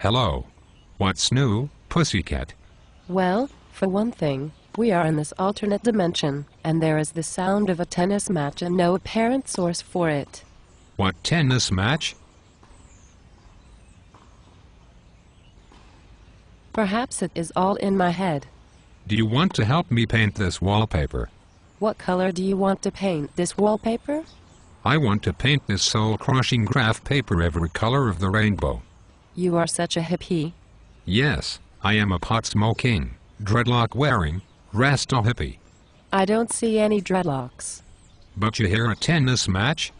Hello. What's new, pussycat? Well, for one thing, we are in this alternate dimension, and there is the sound of a tennis match and no apparent source for it. What tennis match? Perhaps it is all in my head. Do you want to help me paint this wallpaper? What color do you want to paint this wallpaper? I want to paint this soul-crushing graph paper every color of the rainbow. You are such a hippie. Yes, I am a pot-smoking, dreadlock-wearing, Rasta hippie. I don't see any dreadlocks. But you hear a tennis match?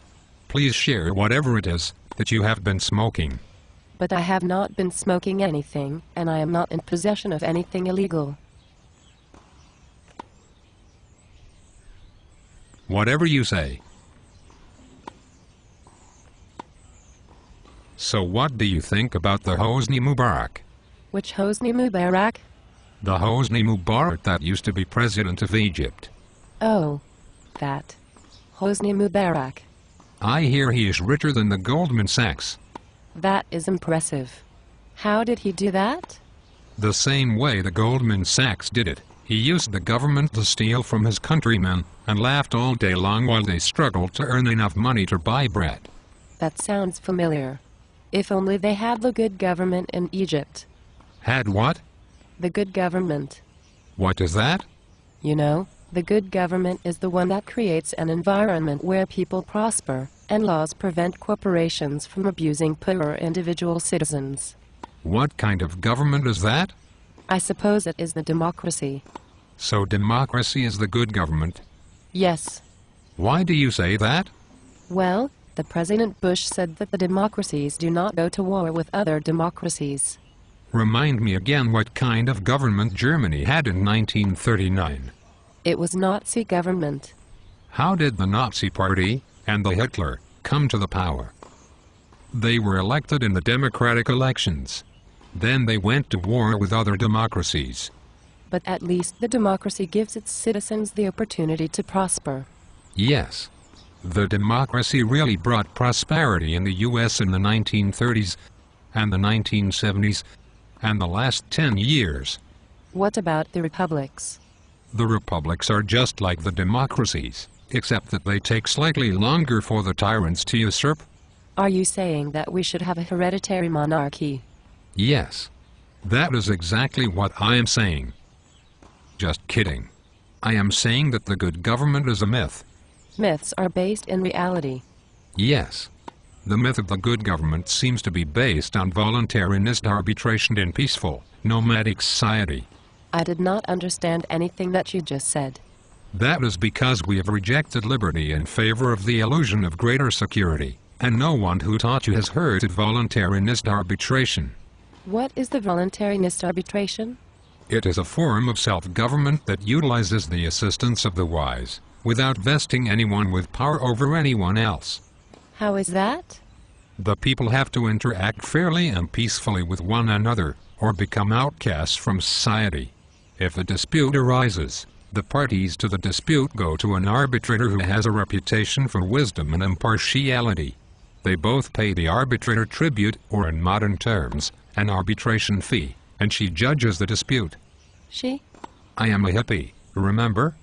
Please share whatever it is that you have been smoking. But I have not been smoking anything, and I am not in possession of anything illegal. Whatever you say. So what do you think about the Hosni Mubarak? Which Hosni Mubarak? The Hosni Mubarak that used to be president of Egypt. Oh, that. Hosni Mubarak. I hear he is richer than the Goldman Sachs. That is impressive. How did he do that? The same way the Goldman Sachs did it. He used the government to steal from his countrymen, and laughed all day long while they struggled to earn enough money to buy bread. That sounds familiar. If only they had the good government in Egypt. Had what? The good government. What is that? You know, the good government is the one that creates an environment where people prosper, and laws prevent corporations from abusing poorer individual citizens. What kind of government is that? I suppose it is the democracy. So democracy is the good government? Yes. Why do you say that? Well, the President Bush said that the democracies do not go to war with other democracies. Remind me again what kind of government Germany had in 1939. It was Nazi government. How did the Nazi Party and the Hitler come to the power? They were elected in the democratic elections. Then they went to war with other democracies. But at least the democracy gives its citizens the opportunity to prosper. Yes. The democracy really brought prosperity in the U.S. in the 1930s and the 1970s and the last 10 years. What about the republics? The republics are just like the democracies, except that they take slightly longer for the tyrants to usurp. Are you saying that we should have a hereditary monarchy? Yes. That is exactly what I am saying. Just kidding. I am saying that the good government is a myth. Myths are based in reality. Yes. The myth of the good government seems to be based on voluntarianist arbitration in peaceful, nomadic society. I did not understand anything that you just said. That is because we have rejected liberty in favor of the illusion of greater security, and no one who taught you has heard of voluntarianist arbitration. What is the voluntarianist arbitration? It is a form of self-government that utilizes the assistance of the wise, without vesting anyone with power over anyone else. How is that? The people have to interact fairly and peacefully with one another, or become outcasts from society. If a dispute arises, the parties to the dispute go to an arbitrator who has a reputation for wisdom and impartiality. They both pay the arbitrator tribute, or in modern terms, an arbitration fee, and she judges the dispute. She? I am a hippie, remember?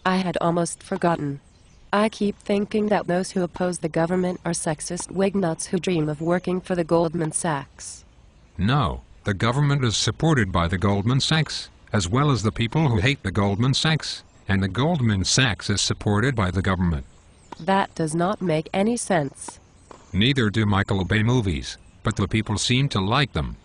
I had almost forgotten. I keep thinking that those who oppose the government are sexist wignuts who dream of working for the Goldman Sachs. No, the government is supported by the Goldman Sachs, as well as the people who hate the Goldman Sachs, and the Goldman Sachs is supported by the government. That does not make any sense. Neither do Michael Bay movies, but the people seem to like them.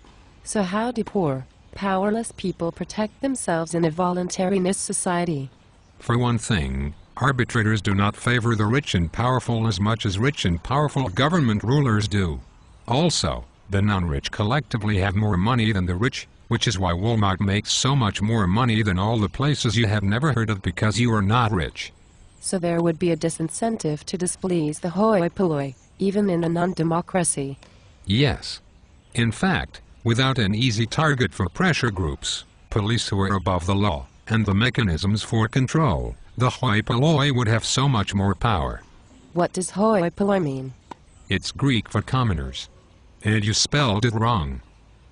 So how do poor, powerless people protect themselves in a voluntarinist society? For one thing, arbitrators do not favor the rich and powerful as much as rich and powerful government rulers do. Also, the non-rich collectively have more money than the rich, which is why Walmart makes so much more money than all the places you have never heard of because you are not rich. So there would be a disincentive to displease the hoi polloi, even in a non-democracy. Yes. In fact, without an easy target for pressure groups, police who are above the law, and the mechanisms for control, the hoi polloi would have so much more power. What does hoi polloi mean? It's Greek for commoners. And you spelled it wrong.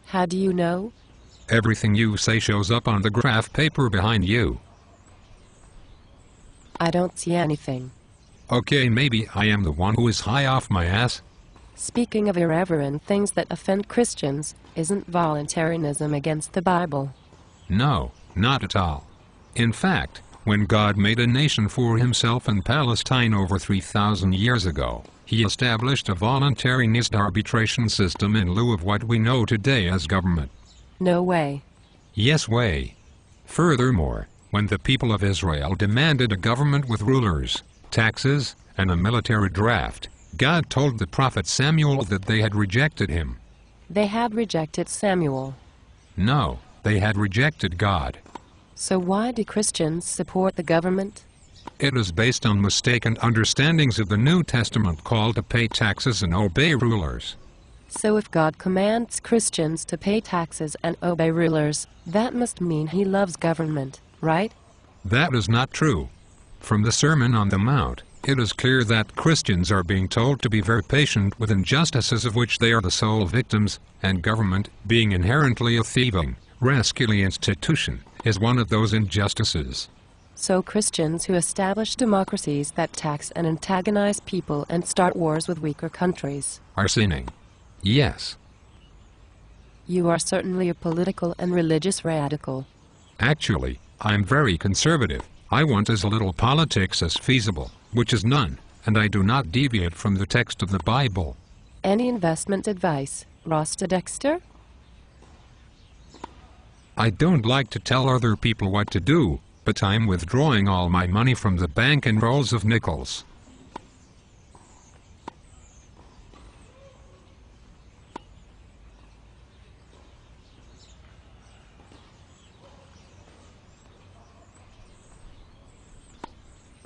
How do you know? Everything you say shows up on the graph paper behind you. I don't see anything. Okay, maybe I am the one who is high off my ass. Speaking of irreverent things that offend Christians, isn't voluntarism against the Bible? No, not at all. In fact, when God made a nation for himself in Palestine over 3,000 years ago, he established a voluntarianist arbitration system in lieu of what we know today as government. No way. Yes way. Furthermore, when the people of Israel demanded a government with rulers, taxes, and a military draft, God told the prophet Samuel that they had rejected him. They had rejected Samuel. No, they had rejected God. So why do Christians support the government? It is based on mistaken understandings of the New Testament call to pay taxes and obey rulers. So if God commands Christians to pay taxes and obey rulers, that must mean he loves government, right? That is not true. From the Sermon on the Mount, it is clear that Christians are being told to be very patient with injustices of which they are the sole victims, and government, being inherently a thieving, rascally institution, is one of those injustices. So Christians who establish democracies that tax and antagonize people and start wars with weaker countries are sinning. Yes. You are certainly a political and religious radical. Actually, I'm very conservative. I want as little politics as feasible, which is none, and I do not deviate from the text of the Bible. Any investment advice, Ras Dexter? I don't like to tell other people what to do, but I'm withdrawing all my money from the bank in rolls of nickels.